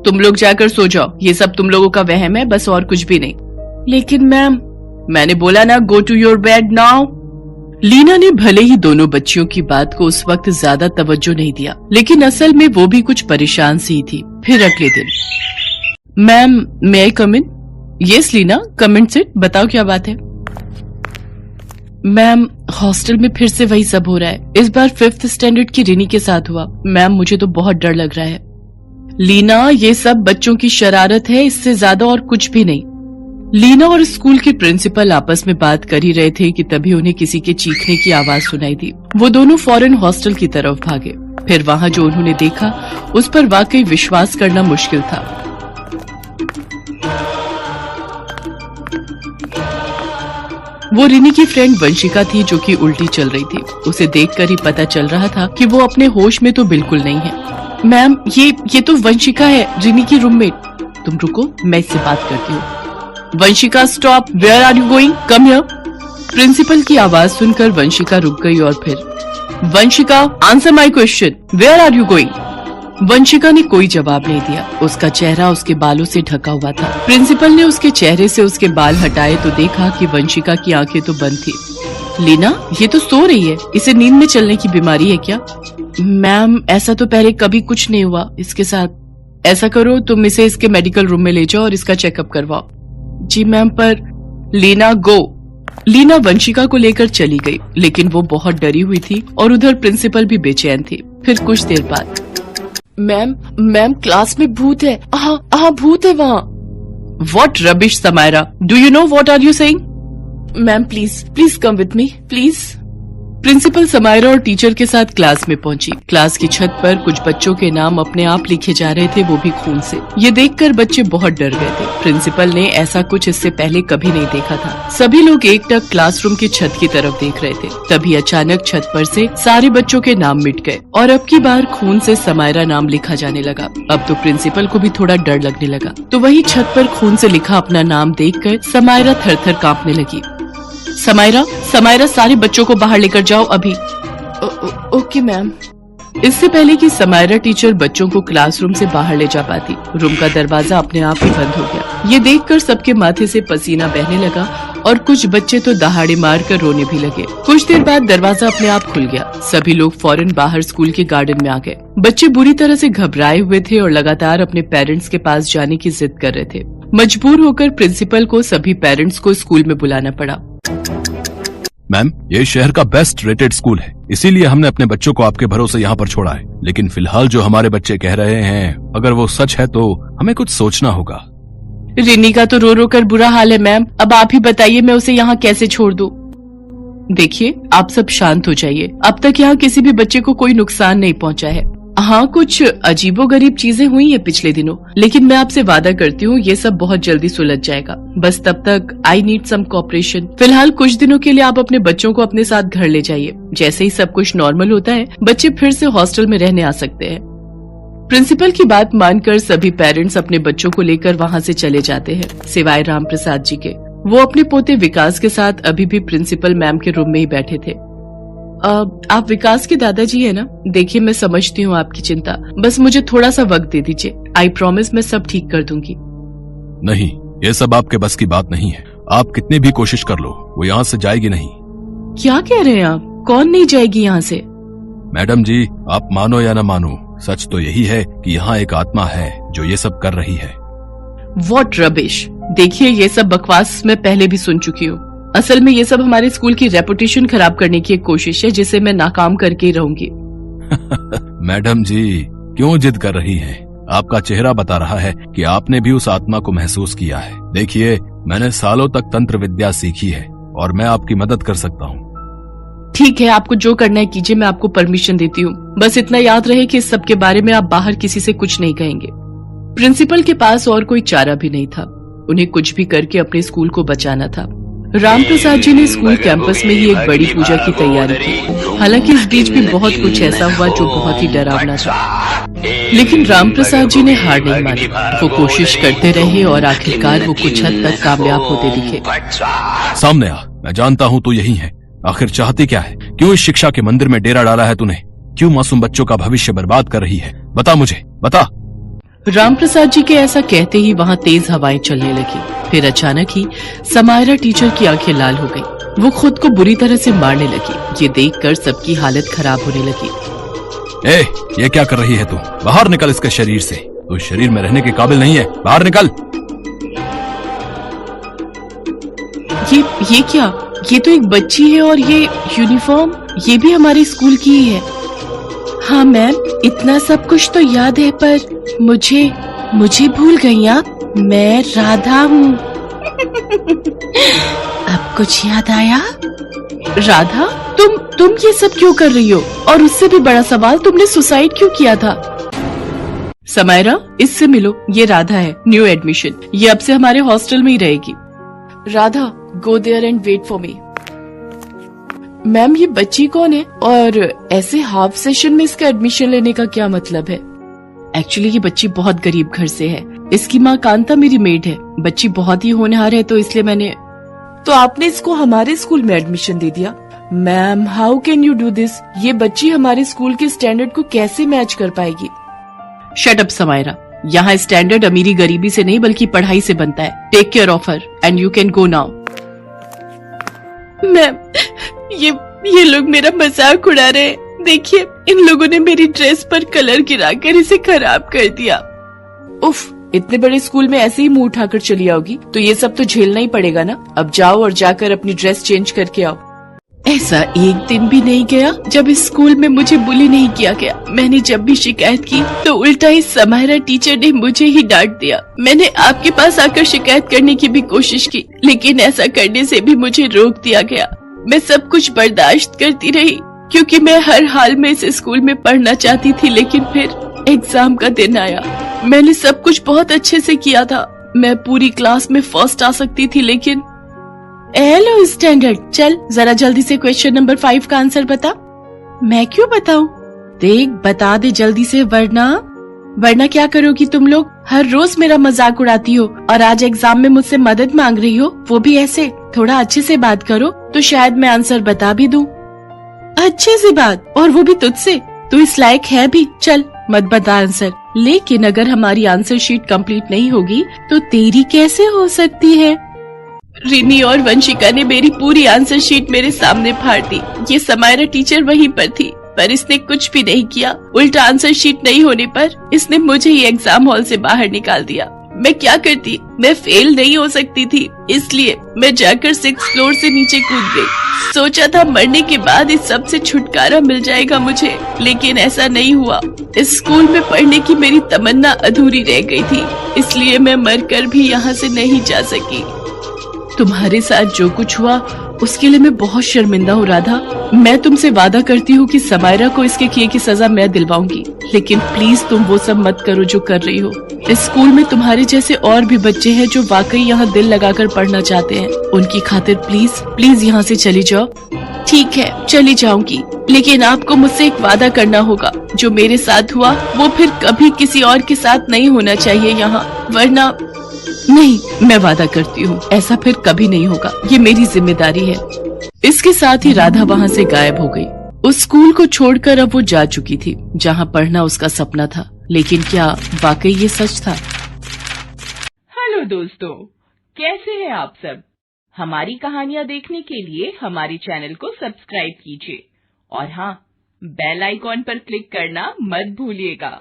तुम लोग जाकर सो जाओ, ये सब तुम लोगों का वहम है बस, और कुछ भी नहीं। लेकिन मैम, मैंने बोला ना, go to your bed now. Leena ने भले ही दोनों बच्चियों की बात को उस वक्त ज्यादा तवज्जो नहीं दिया, लेकिन असल में वो भी कुछ परेशान सी थी। फिर अगले दिन, ma'am may I come in? Yes Leena, come in sit, बताओ क्या बात है। मैम, हॉस्टल में फिर से वही सब हो रहा है। इस बार 5th स्टैंडर्ड की रिनी के साथ हुआ। मैम मुझे तो बहुत डर लग रहा है। लीना, ये सब बच्चों की शरारत है, इससे ज्यादा और कुछ भी नहीं। लीना और स्कूल के प्रिंसिपल आपस में बात कर ही रहे थे कि तभी उन्हें किसी के चीखने की आवाज सुनाई दी। वो दोनों फौरन हॉस्टल की तरफ भागे। फिर वहाँ जो उन्होंने देखा उस पर वाकई विश्वास करना मुश्किल था। वो रिनी की फ्रेंड वंशिका थी जो कि उल्टी चल रही थी। उसे देखकर ही पता चल रहा था कि वो अपने होश में तो बिल्कुल नहीं है। मैम, ये तो वंशिका है, रिनी की रूममेट। तुम रुको, मैं इससे बात करती हूँ। Vanshika stop, where are you going, come here. Principal की आवाज सुनकर वंशिका रुक गई और फिर, Vanshika answer my question, where are you going. Vanshika ने कोई जवाब नहीं दिया। उसका चेहरा उसके बालों से ढका हुआ था। प्रिंसिपल ने उसके चेहरे से उसके बाल हटाए तो देखा कि वंशिका की आंखें तो बंद थी। लीना, ये तो सो रही है, इसे नींद में चलने की बीमारी है क्या? मैम, ऐसा तो पहले कभी कुछ नहीं हुआ इसके साथ। ऐसा करो, तुम इसे इसके मेडिकल रूम में ले जाओ और इसका चेकअप करवाओ। जी मैम, पर लीना गो। लीना वंशिका को लेकर चली गई, लेकिन वो बहुत डरी हुई थी और उधर प्रिंसिपल भी बेचैन थी। फिर कुछ देर बाद, मैम क्लास में भूत है। हाँ भूत है वहाँ। What rubbish Samaira, do you know what are you saying? Ma'am please come with me please. Principal Samaira और टीचर के साथ क्लास में पहुंची। क्लास की छत पर कुछ बच्चों के नाम अपने आप लिखे जा रहे थे, वो भी खून से। ये देखकर बच्चे बहुत डर गए थे। प्रिंसिपल ने ऐसा कुछ इससे पहले कभी नहीं देखा था। सभी लोग एकटक क्लासरूम की छत की तरफ देख रहे थे। तभी अचानक छत पर से सारे बच्चों के नाम मिट गए और अब की बार खून से समायरा नाम लिखा जाने लगा। अब तो प्रिंसिपल को भी थोड़ा डर लगने लगा। तो वही छत पर खून से लिखा अपना नाम देखकर समायरा थर-थर कांपने लगी। समायरा सारे बच्चों को बाहर लेकर जाओ अभी। Okay ma'am. इससे पहले कि समायरा टीचर बच्चों को क्लासरूम से बाहर ले जा पाती, रूम का दरवाजा अपने आप ही बंद हो गया। ये देखकर सबके माथे से पसीना बहने लगा और कुछ बच्चे तो दहाड़े मारकर रोने भी लगे। कुछ देर बाद दरवाजा अपने आप खुल गया। सभी लोग फौरन बाहर स्कूल के गार्डन में आ गए। बच्चे बुरी तरह से घबराए हुए थे और लगातार अपने पेरेंट्स के पास जाने की जिद कर रहे थे। मजबूर होकर प्रिंसिपल को सभी पेरेंट्स को स्कूल में बुलाना पड़ा। मैम, ये शहर का बेस्ट रेटेड स्कूल है, इसीलिए हमने अपने बच्चों को आपके भरोसे यहाँ पर छोड़ा है। लेकिन फिलहाल जो हमारे बच्चे कह रहे हैं, अगर वो सच है तो हमें कुछ सोचना होगा। रिनी का तो रो रो कर बुरा हाल है मैम, अब आप ही बताइए मैं उसे यहाँ कैसे छोड़ दूँ? देखिए, आप सब शांत हो जाइए। अब तक यहाँ किसी भी बच्चे को कोई नुकसान नहीं पहुँचा है। हाँ, कुछ अजीबोगरीब चीजें हुई है पिछले दिनों, लेकिन मैं आपसे वादा करती हूँ ये सब बहुत जल्दी सुलझ जाएगा। बस तब तक आई नीड सम कोऑपरेशन। फिलहाल कुछ दिनों के लिए आप अपने बच्चों को अपने साथ घर ले जाइए। जैसे ही सब कुछ नॉर्मल होता है, बच्चे फिर से हॉस्टल में रहने आ सकते हैं। प्रिंसिपल की बात मानकर सभी पेरेंट्स अपने बच्चों को लेकर वहाँ से चले जाते हैं, सिवाय राम प्रसाद जी के। वो अपने पोते विकास के साथ अभी भी प्रिंसिपल मैम के रूम में ही बैठे थे। आप विकास के दादाजी है ना? देखिए, मैं समझती हूँ आपकी चिंता, बस मुझे थोड़ा सा वक्त दे दीजिए। आई प्रॉमिस मैं सब ठीक कर दूंगी। नहीं, ये सब आपके बस की बात नहीं है। आप कितनी भी कोशिश कर लो, वो यहाँ से जाएगी नहीं। क्या कह रहे हैं आप? कौन नहीं जाएगी यहाँ से? मैडम जी, आप मानो या न मानो, सच तो यही है कि यहाँ एक आत्मा है जो ये सब कर रही है। What rubbish. देखिए, ये सब बकवास मैं पहले भी सुन चुकी हूँ। असल में ये सब हमारे स्कूल की रेपुटेशन खराब करने की एक कोशिश है, जिसे मैं नाकाम करके ही रहूंगी। मैडम जी, क्यों जिद कर रही हैं? आपका चेहरा बता रहा है कि आपने भी उस आत्मा को महसूस किया है। देखिए, मैंने सालों तक तंत्र विद्या सीखी है और मैं आपकी मदद कर सकता हूँ। ठीक है, आपको जो करना है कीजिए, मैं आपको परमिशन देती हूँ। बस इतना याद रहे कि इस सब के बारे में आप बाहर किसी से कुछ नहीं कहेंगे। प्रिंसिपल के पास और कोई चारा भी नहीं था। उन्हें कुछ भी करके अपने स्कूल को बचाना था। राम प्रसाद जी ने स्कूल कैंपस में ही एक बड़ी पूजा की तैयारी की। हालांकि इस बीच भी बहुत कुछ ऐसा हुआ जो बहुत ही डरावना था, लेकिन राम प्रसाद जी ने हार नहीं मानी। वो कोशिश करते रहे और आखिरकार वो कुछ हद तक कामयाब होते दिखे। सामने आ, मैं जानता हूँ तू यही है। आखिर चाहती क्या है? क्यों इस शिक्षा के मंदिर में डेरा डाला है तूने? क्यों मासूम बच्चों का भविष्य बर्बाद कर रही है? बता मुझे, बता। रामप्रसाद जी के ऐसा कहते ही वहाँ तेज हवाएं चलने लगी। फिर अचानक ही समायरा टीचर की आंखें लाल हो गई। वो खुद को बुरी तरह से मारने लगी। ये देखकर सबकी हालत खराब होने लगी। ए, ये क्या कर रही है तू? बाहर निकल इसके शरीर से। तू शरीर में रहने के काबिल नहीं है, बाहर निकल। ये क्या? ये तो एक बच्ची है और ये यूनिफॉर्म, ये भी हमारे स्कूल की ही है। हाँ मैम, इतना सब कुछ तो याद है, पर मुझे भूल गई आप। मैं राधा हूँ। अब कुछ याद आया? राधा, तुम ये सब क्यों कर रही हो? और उससे भी बड़ा सवाल, तुमने सुसाइड क्यों किया था? समायरा, इससे मिलो, ये राधा है, न्यू एडमिशन। ये अब से हमारे हॉस्टल में ही रहेगी। Radha, go there and wait for me. Ma'am, ये बच्ची कौन है और ऐसे हाफ सेशन में इसका एडमिशन लेने का क्या मतलब है? एक्चुअली ये बच्ची बहुत गरीब घर से है। इसकी माँ कांता मेरी मेड है। बच्ची बहुत ही होनहार है, तो इसलिए मैंने। तो आपने इसको हमारे स्कूल में एडमिशन दे दिया? Ma'am, how can you do this? ये बच्ची हमारे स्कूल के स्टैंडर्ड को कैसे मैच कर पाएगी? शट अप समायरा, यहाँ स्टैंडर्ड अमीरी गरीबी से नहीं बल्कि पढ़ाई से बनता है। Take care of her and you can go now. Ma'am, ये लोग मेरा मजाक उड़ा रहे हैं। देखिए, इन लोगों ने मेरी ड्रेस पर कलर गिराकर इसे खराब कर दिया। उफ, इतने बड़े स्कूल में ऐसे ही मुंह उठाकर चली आओगी तो ये सब तो झेलना ही पड़ेगा ना। अब जाओ और जाकर अपनी ड्रेस चेंज करके आओ। ऐसा एक दिन भी नहीं गया जब इस स्कूल में मुझे बुली नहीं किया गया। मैंने जब भी शिकायत की तो उल्टा इस समायरा टीचर ने मुझे ही डांट दिया। मैंने आपके पास आकर शिकायत करने की भी कोशिश की, लेकिन ऐसा करने से भी मुझे रोक दिया गया। मैं सब कुछ बर्दाश्त करती रही क्योंकि मैं हर हाल में इस स्कूल में पढ़ना चाहती थी। लेकिन फिर एग्जाम का दिन आया। मैंने सब कुछ बहुत अच्छे से किया था। मैं पूरी क्लास में फर्स्ट आ सकती थी, लेकिन हेलो स्टैंडर्ड, चल जरा जल्दी से क्वेश्चन नंबर 5 का आंसर बता। मैं क्यों बताऊं? देख, बता दे जल्दी से, वरना क्या करोगी तुम लोग? हर रोज मेरा मजाक उड़ाती हो और आज एग्जाम में मुझसे मदद मांग रही हो, वो भी ऐसे। थोड़ा अच्छे से बात करो तो शायद मैं आंसर बता भी दूं। अच्छे से बात, और वो भी तुझसे? तू इस लायक है भी? चल मत बता आंसर, लेकिन अगर हमारी आंसर शीट कंप्लीट नहीं होगी तो तेरी कैसे हो सकती है? रिनी और वंशिका ने मेरी पूरी आंसर शीट मेरे सामने फाड़ दी। ये समायरा टीचर वहीं पर थी, पर इसने कुछ भी नहीं किया। उल्टा आंसर शीट नहीं होने पर इसने मुझे ही एग्जाम हॉल से बाहर निकाल दिया। मैं क्या करती? मैं फेल नहीं हो सकती थी, इसलिए मैं जाकर 6th फ्लोर से नीचे कूद गई। सोचा था मरने के बाद इस सब से छुटकारा मिल जाएगा मुझे, लेकिन ऐसा नहीं हुआ। इस स्कूल में पढ़ने की मेरी तमन्ना अधूरी रह गई थी, इसलिए मैं मरकर भी यहाँ से नहीं जा सकी। तुम्हारे साथ जो कुछ हुआ उसके लिए मैं बहुत शर्मिंदा हूँ राधा। मैं तुमसे वादा करती हूँ कि समायरा को इसके किए की सजा मैं दिलवाऊंगी, लेकिन प्लीज तुम वो सब मत करो जो कर रही हो। इस स्कूल में तुम्हारे जैसे और भी बच्चे हैं जो वाकई यहाँ दिल लगाकर पढ़ना चाहते हैं। उनकी खातिर प्लीज यहाँ से चली जाओ। ठीक है, चली जाऊंगी, लेकिन आपको मुझसे एक वादा करना होगा। जो मेरे साथ हुआ वो फिर कभी किसी और के साथ नहीं होना चाहिए यहाँ, वरना। नहीं, मैं वादा करती हूँ ऐसा फिर कभी नहीं होगा। ये मेरी जिम्मेदारी है। इसके साथ ही राधा वहाँ से गायब हो गई। उस स्कूल को छोड़कर अब वो जा चुकी थी जहाँ पढ़ना उसका सपना था। लेकिन क्या वाकई ये सच था? हेलो दोस्तों, कैसे हैं आप सब? हमारी कहानियाँ देखने के लिए हमारे चैनल को सब्सक्राइब कीजिए और हाँ, बेल आइकॉन पर क्लिक करना मत भूलिएगा।